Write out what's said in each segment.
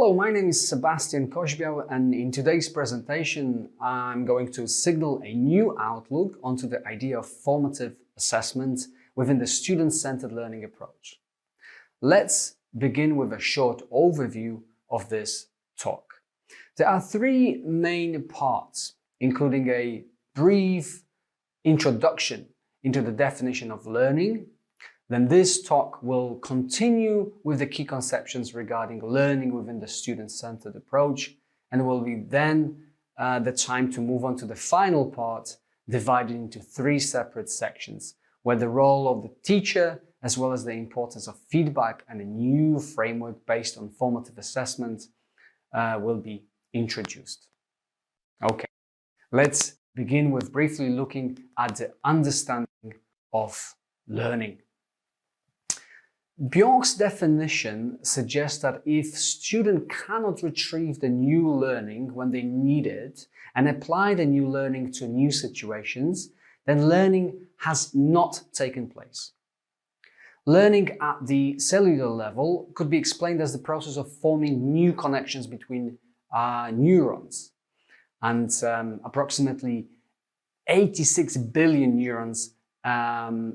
Hello, my name is Sebastian Kozbial, and in today's presentation I'm going to signal a new outlook onto the idea of formative assessment within the student-centered learning approach. Let's begin with a short overview of this talk. There are three main parts, including a brief introduction into the definition of learning. Then this talk will continue with the key conceptions regarding learning within the student-centered approach, and will be then the time to move on to the final part, divided into three separate sections, where the role of the teacher, as well as the importance of feedback and a new framework based on formative assessment will be introduced. Okay, let's begin with briefly looking at the understanding of learning. Bjork's definition suggests that if students cannot retrieve the new learning when they need it and apply the new learning to new situations, then learning has not taken place. Learning at the cellular level could be explained as the process of forming new connections between neurons. And approximately 86 billion neurons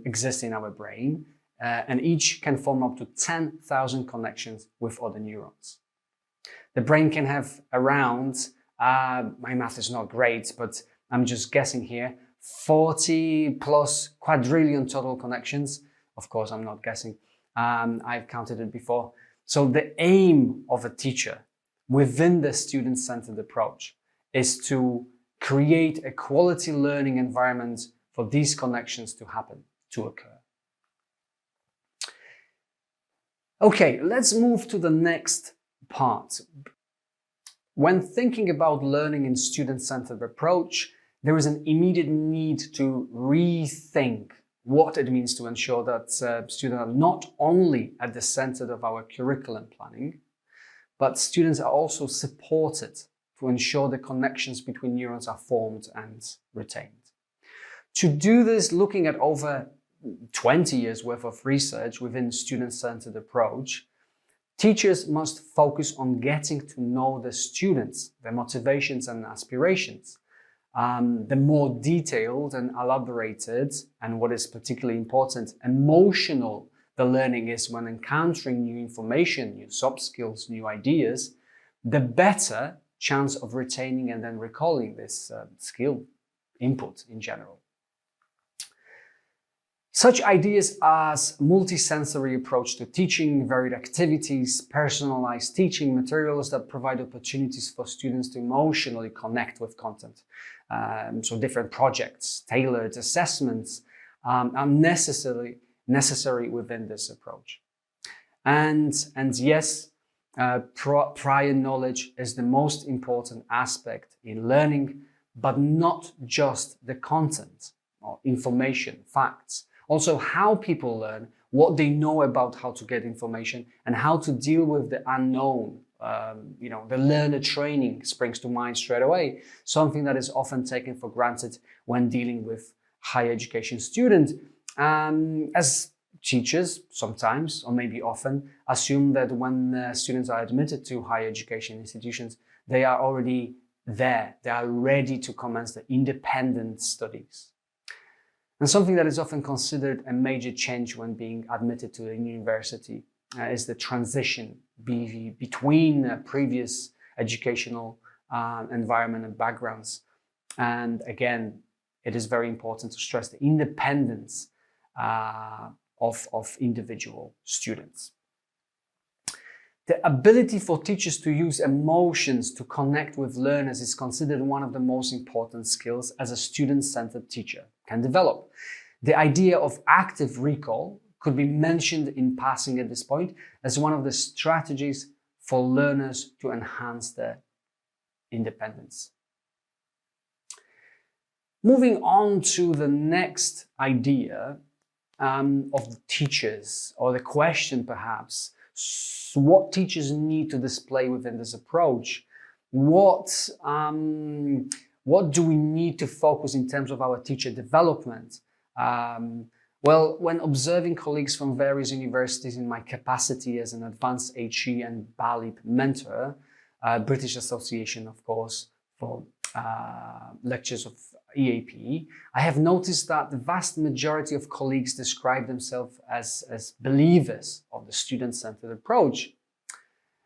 exist in our brain. And each can form up to 10,000 connections with other neurons. The brain can have around, my math is not great, but I'm just guessing here, 40 plus quadrillion total connections. Of course, I'm not guessing. I've counted it before. So the aim of a teacher within the student-centered approach is to create a quality learning environment for these connections to happen, to occur. Okay, let's move to the next part. When thinking about learning in student-centered approach, there is an immediate need to rethink what it means to ensure that students are not only at the center of our curriculum planning, but students are also supported to ensure the connections between neurons are formed and retained. To do this, looking at over 20 years worth of research within student-centered approach, teachers must focus on getting to know the students, their motivations and aspirations. The more detailed and elaborated, and what is particularly important, emotional the learning is when encountering new information, new soft skills, new ideas, the better chance of retaining and then recalling this skill input in general. Such ideas as multisensory approach to teaching, varied activities, personalized teaching materials that provide opportunities for students to emotionally connect with content. So different projects, tailored assessments are necessary within this approach. And yes, prior knowledge is the most important aspect in learning, but not just the content or information, facts. Also, how people learn, what they know about how to get information, and how to deal with the unknown. The learner training springs to mind straight away, something that is often taken for granted when dealing with higher education students, as teachers sometimes, or maybe often, assume that when students are admitted to higher education institutions, they are already there, they are ready to commence the independent studies. And something that is often considered a major change when being admitted to a university is the transition between previous educational environment and backgrounds. And again, it is very important to stress the independence of individual students. The ability for teachers to use emotions to connect with learners is considered one of the most important skills as a student-centered teacher can develop. The idea of active recall could be mentioned in passing at this point as one of the strategies for learners to enhance their independence. Moving on to the next idea of the teachers, or the question perhaps, what teachers need to display within this approach. What do we need to focus in terms of our teacher development? Well, when observing colleagues from various universities in my capacity as an advanced HE and BALIP mentor, British Association, of course, for lectures of EAP, I have noticed that the vast majority of colleagues describe themselves as believers of the student-centered approach.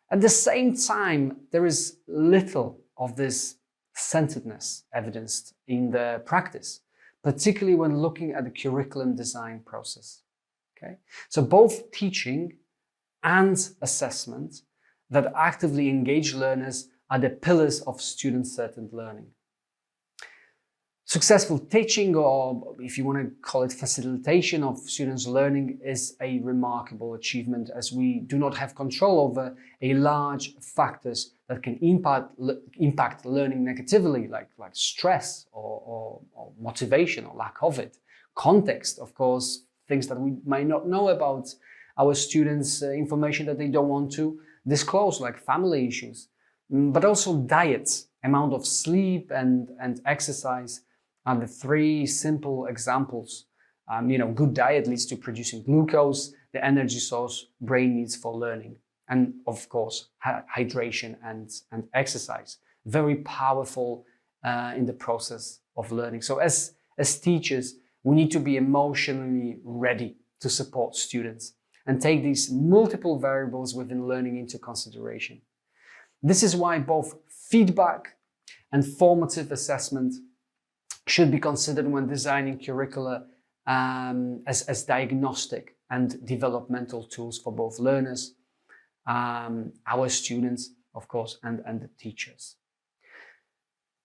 At the same time, there is little of this centeredness evidenced in the practice, particularly when looking at the curriculum design process. Okay? So both teaching and assessment that actively engage learners are the pillars of student-centered learning. Successful teaching, or if you want to call it facilitation of students' learning, is a remarkable achievement, as we do not have control over a large factors that can impact learning negatively, like stress or motivation or lack of it. Context, of course, things that we might not know about our students, information that they don't want to disclose, like family issues, but also diets, amount of sleep and exercise are the three simple examples. Good diet leads to producing glucose, the energy source brain needs for learning. And of course, hydration and exercise, very powerful in the process of learning. So as teachers, we need to be emotionally ready to support students and take these multiple variables within learning into consideration. This is why both feedback and formative assessment should be considered when designing curricula as diagnostic and developmental tools for both learners, our students, of course, and the teachers.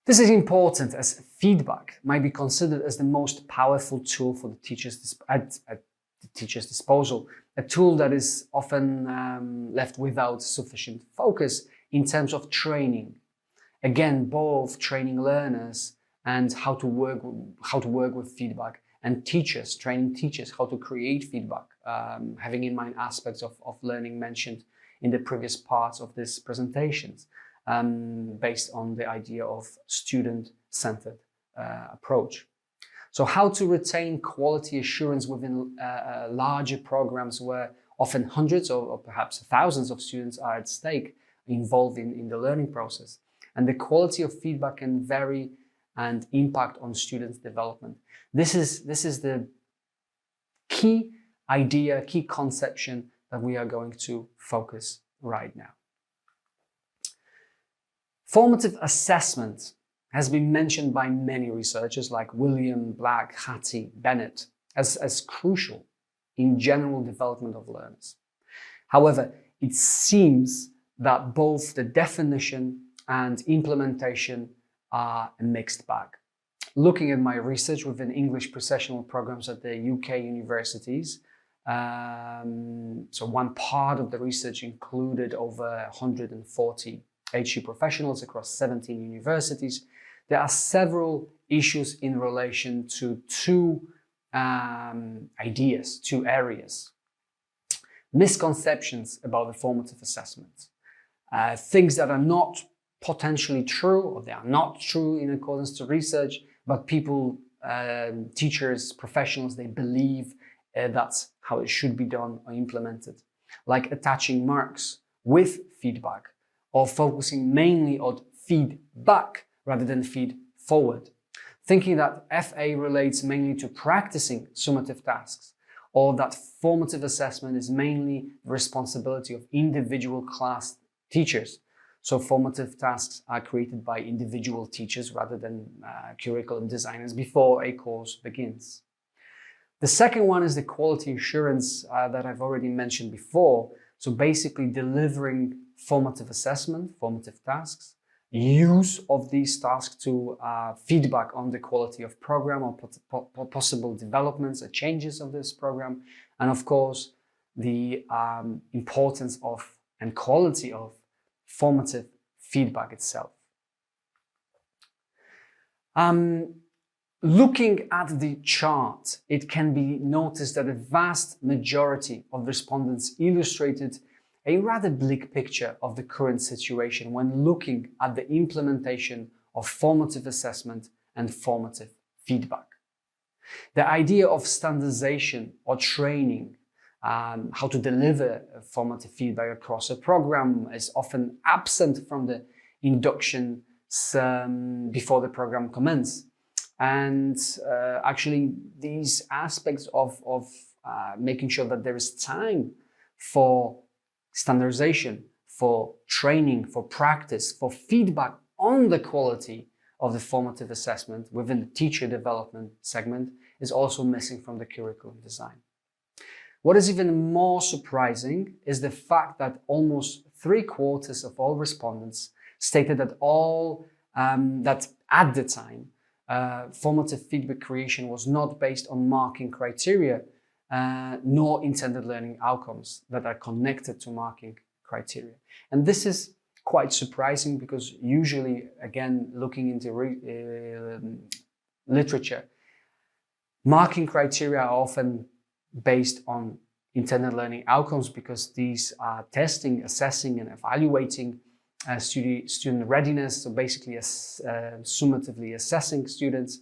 This is important, as feedback might be considered as the most powerful tool for the teachers at the teacher's disposal, a tool that is often left without sufficient focus in terms of training. Again, both training learners and how to work with feedback, and teachers, training teachers how to create feedback, having in mind aspects of learning mentioned in the previous parts of this presentations, based on the idea of student-centered approach. So how to retain quality assurance within larger programs where often hundreds or perhaps thousands of students are at stake, involved in the learning process. And the quality of feedback can vary and impact on students' development. This is the key idea, key conception that we are going to focus right now. Formative assessment has been mentioned by many researchers like William, Black, Hattie, Bennett as crucial in general development of learners. However, it seems that both the definition and implementation are a mixed bag. Looking at my research within English professional programs at the UK universities, so one part of the research included over 140 HE professionals across 17 universities. There are several issues in relation to two ideas, two areas. Misconceptions about the formative assessment. Things that are not potentially true, or they are not true in accordance to research, but people, teachers, professionals, they believe that's how it should be done or implemented. Like attaching marks with feedback, or focusing mainly on feedback rather than feed forward. Thinking that FA relates mainly to practicing summative tasks, or that formative assessment is mainly the responsibility of individual class teachers. So formative tasks are created by individual teachers rather than curriculum designers before a course begins. The second one is the quality assurance that I've already mentioned before. So basically delivering formative assessment, formative tasks, use of these tasks to feedback on the quality of program or possible developments or changes of this program. And of course, the importance of and quality of formative feedback itself. Looking at the chart, it can be noticed that a vast majority of respondents illustrated a rather bleak picture of the current situation when looking at the implementation of formative assessment and formative feedback. The idea of standardization or training, how to deliver formative feedback across a program, is often absent from the induction before the program commences. And actually, these aspects of making sure that there is time for standardization, for training, for practice, for feedback on the quality of the formative assessment within the teacher development segment is also missing from the curriculum design. What is even more surprising is the fact that almost 3/4 of all respondents stated that that at the time, formative feedback creation was not based on marking criteria, nor intended learning outcomes that are connected to marking criteria. And this is quite surprising because usually, again, looking into literature, marking criteria are often based on intended learning outcomes because these are testing, assessing, and evaluating student readiness, so basically summatively assessing students,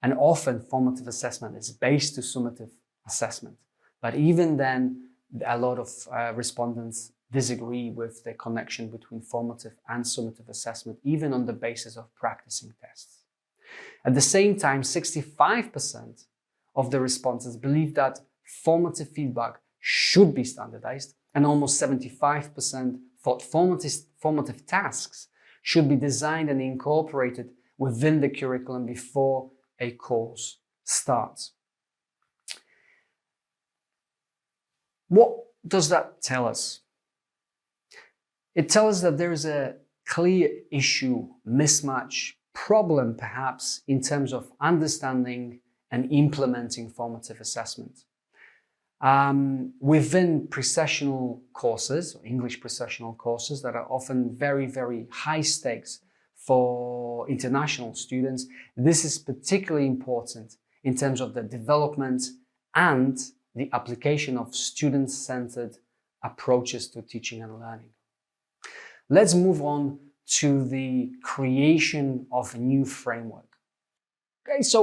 and often formative assessment is based to summative assessment. But even then, a lot of respondents disagree with the connection between formative and summative assessment, even on the basis of practicing tests. At the same time, 65% of the respondents believe that formative feedback should be standardized, and almost 75% thought formative tasks should be designed and incorporated within the curriculum before a course starts. What does that tell us? It tells us that there is a clear issue, mismatch, problem perhaps in terms of understanding and implementing formative assessment. Within pre-sessional courses, or English pre-sessional courses that are often very, very high stakes for international students, this is particularly important in terms of the development and the application of student-centered approaches to teaching and learning. Let's move on to the creation of a new framework. Okay, so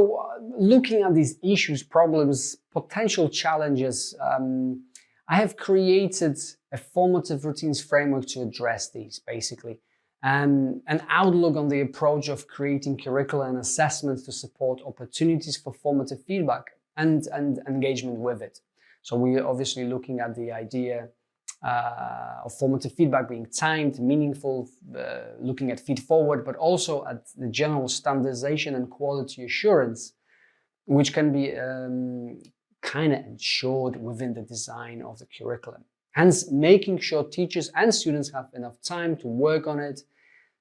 looking at these issues, problems, potential challenges, I have created a formative routines framework to address these, basically. An outlook on the approach of creating curricula and assessments to support opportunities for formative feedback and engagement with it. So we're obviously looking at the idea of formative feedback being timed, meaningful, looking at feed forward, but also at the general standardization and quality assurance, which can be kind of ensured within the design of the curriculum. Hence, making sure teachers and students have enough time to work on it,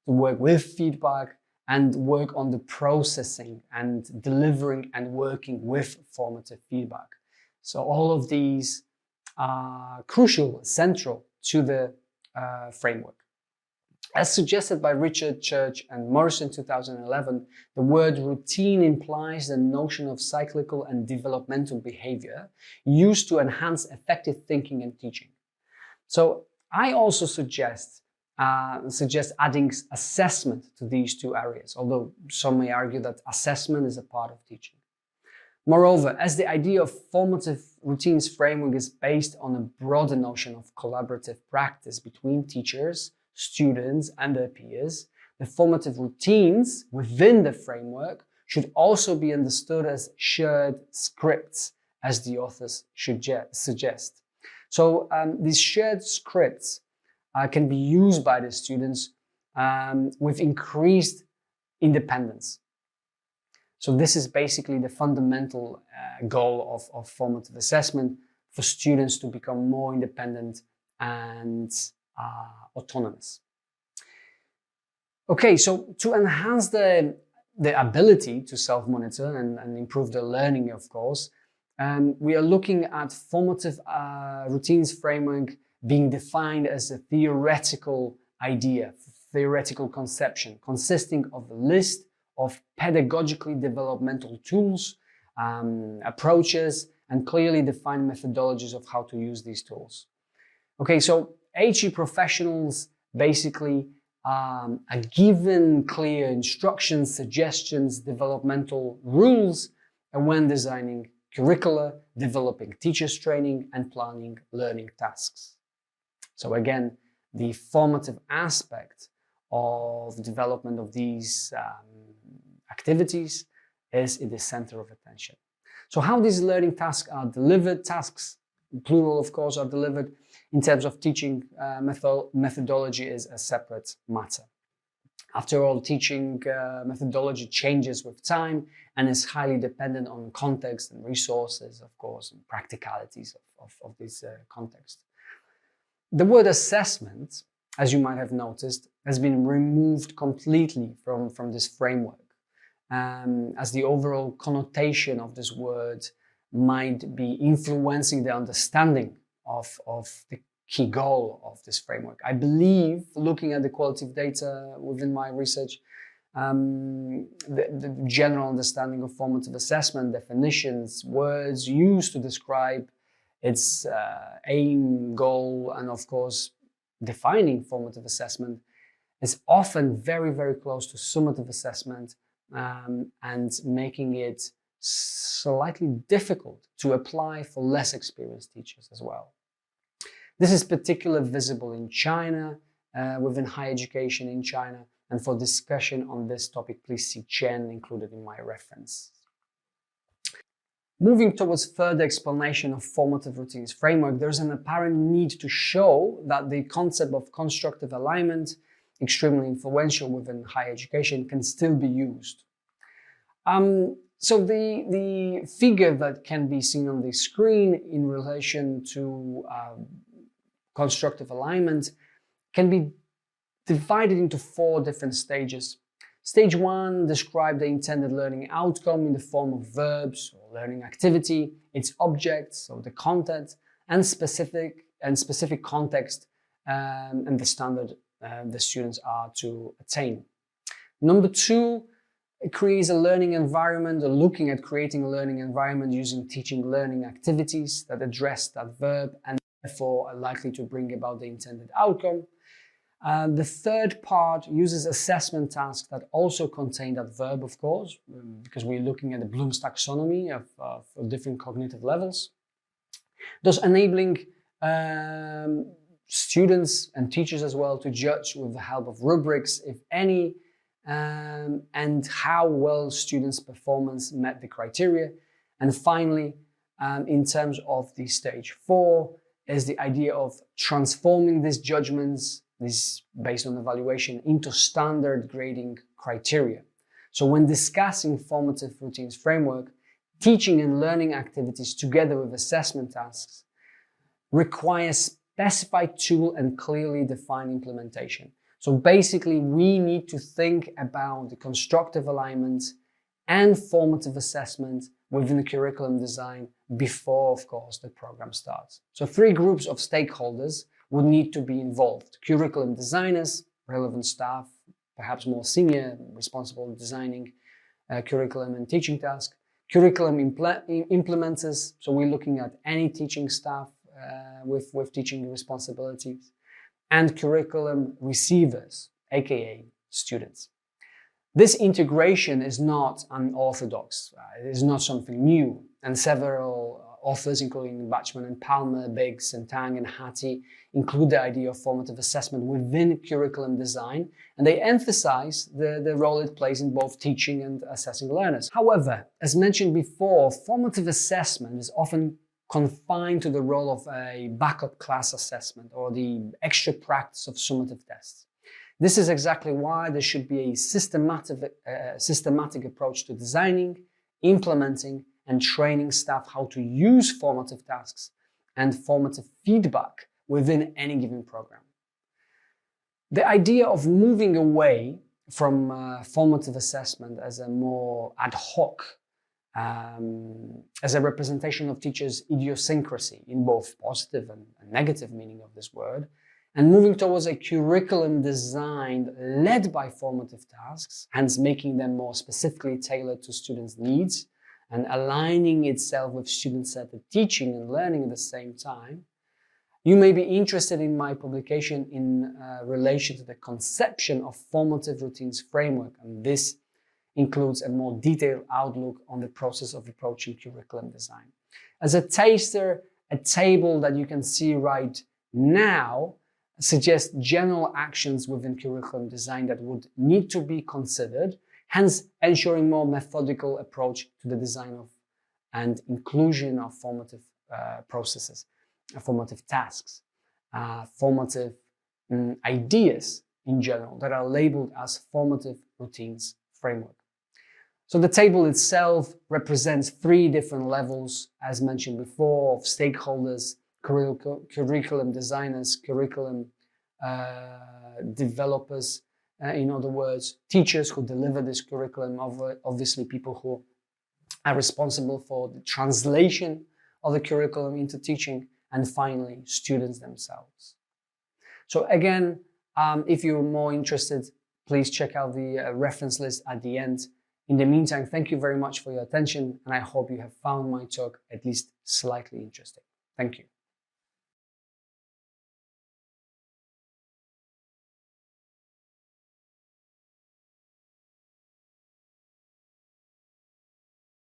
to work with feedback, and work on the processing and delivering and working with formative feedback. So all of these are crucial, central to the framework. As suggested by Richard Church and Morris in 2011, the word routine implies the notion of cyclical and developmental behavior used to enhance effective thinking and teaching. So I also suggest adding assessment to these two areas, although some may argue that assessment is a part of teaching. Moreover, as the idea of formative routines framework is based on a broader notion of collaborative practice between teachers, students, and their peers, the formative routines within the framework should also be understood as shared scripts, as the authors suggest. So these shared scripts can be used by the students with increased independence. So this is basically the fundamental goal of formative assessment, for students to become more independent and autonomous. Okay, so to enhance the ability to self-monitor and improve their learning, of course, we are looking at formative routines framework being defined as a theoretical idea, theoretical conception, consisting of a list of pedagogically developmental tools, approaches, and clearly defined methodologies of how to use these tools. Okay, so HE professionals basically are given clear instructions, suggestions, developmental rules and when designing curricula, developing teachers training, and planning learning tasks. So again, the formative aspect of development of these activities is in the center of attention. So how these learning tasks are delivered, tasks, plural of course, are delivered in terms of teaching methodology is a separate matter. After all, teaching methodology changes with time and is highly dependent on context and resources, of course, and practicalities of this context. The word assessment, as you might have noticed, has been removed completely from this framework, as the overall connotation of this word might be influencing the understanding of the key goal of this framework. I believe, looking at the qualitative data within my research, the general understanding of formative assessment, definitions, words used to describe its aim, goal, and of course, defining formative assessment is often very, very close to summative assessment and making it slightly difficult to apply for less experienced teachers as well. This is particularly visible in China, within higher education in China, and for discussion on this topic, please see Chen included in my reference. Moving towards further explanation of Formative Routines Framework, there's an apparent need to show that the concept of constructive alignment, extremely influential within higher education, can still be used. So the figure that can be seen on the screen in relation to constructive alignment can be divided into 4 different stages. Stage 1 describes the intended learning outcome in the form of verbs or learning activity, its objects, so the content, and specific context and the standard the students are to attain. Number 2, it creates a learning environment, or looking at creating a learning environment using teaching learning activities that address that verb and therefore are likely to bring about the intended outcome. The third part uses assessment tasks that also contain that verb, of course, because we're looking at the Bloom's taxonomy of different cognitive levels, thus enabling students and teachers as well to judge with the help of rubrics, if any, and how well students' performance met the criteria. And finally, in terms of the stage 4, is the idea of transforming these judgments, this based on evaluation, into standard grading criteria. So when discussing Formative Routines Framework, teaching and learning activities together with assessment tasks require specified tool and clearly defined implementation. So basically, we need to think about the constructive alignment and formative assessment within the curriculum design before, of course, the program starts. So 3 groups of stakeholders would need to be involved: curriculum designers, relevant staff, perhaps more senior, responsible designing curriculum and teaching tasks; curriculum implementers, so we're looking at any teaching staff with teaching responsibilities; and curriculum receivers, aka students. This integration is not unorthodox, it is not something new, and several authors, including Bachman and Palmer, Biggs and Tang and Hattie, include the idea of formative assessment within curriculum design, and they emphasize the role it plays in both teaching and assessing learners. However, as mentioned before, formative assessment is often confined to the role of a backup class assessment or the extra practice of summative tests. This is exactly why there should be a systematic approach to designing, implementing, and training staff how to use formative tasks and formative feedback within any given program. The idea of moving away from formative assessment as a more ad hoc, as a representation of teachers' idiosyncrasy in both positive and negative meaning of this word, and moving towards a curriculum design led by formative tasks, hence making them more specifically tailored to students' needs and aligning itself with student-centered teaching and learning at the same time, you may be interested in my publication in relation to the conception of Formative Routines Framework. And this includes a more detailed outlook on the process of approaching curriculum design. As a taster, a table that you can see right now suggests general actions within curriculum design that would need to be considered, hence ensuring more methodical approach to the design of and inclusion of formative processes, formative tasks, formative ideas in general that are labeled as Formative Routines Framework. So the table itself represents 3 different levels, as mentioned before, of stakeholders, curriculum designers, curriculum developers, in other words, teachers who deliver this curriculum, obviously people who are responsible for the translation of the curriculum into teaching, and finally, students themselves. So again, if you're more interested, please check out the reference list at the end. In the meantime, thank you very much for your attention, and I hope you have found my talk at least slightly interesting. Thank you.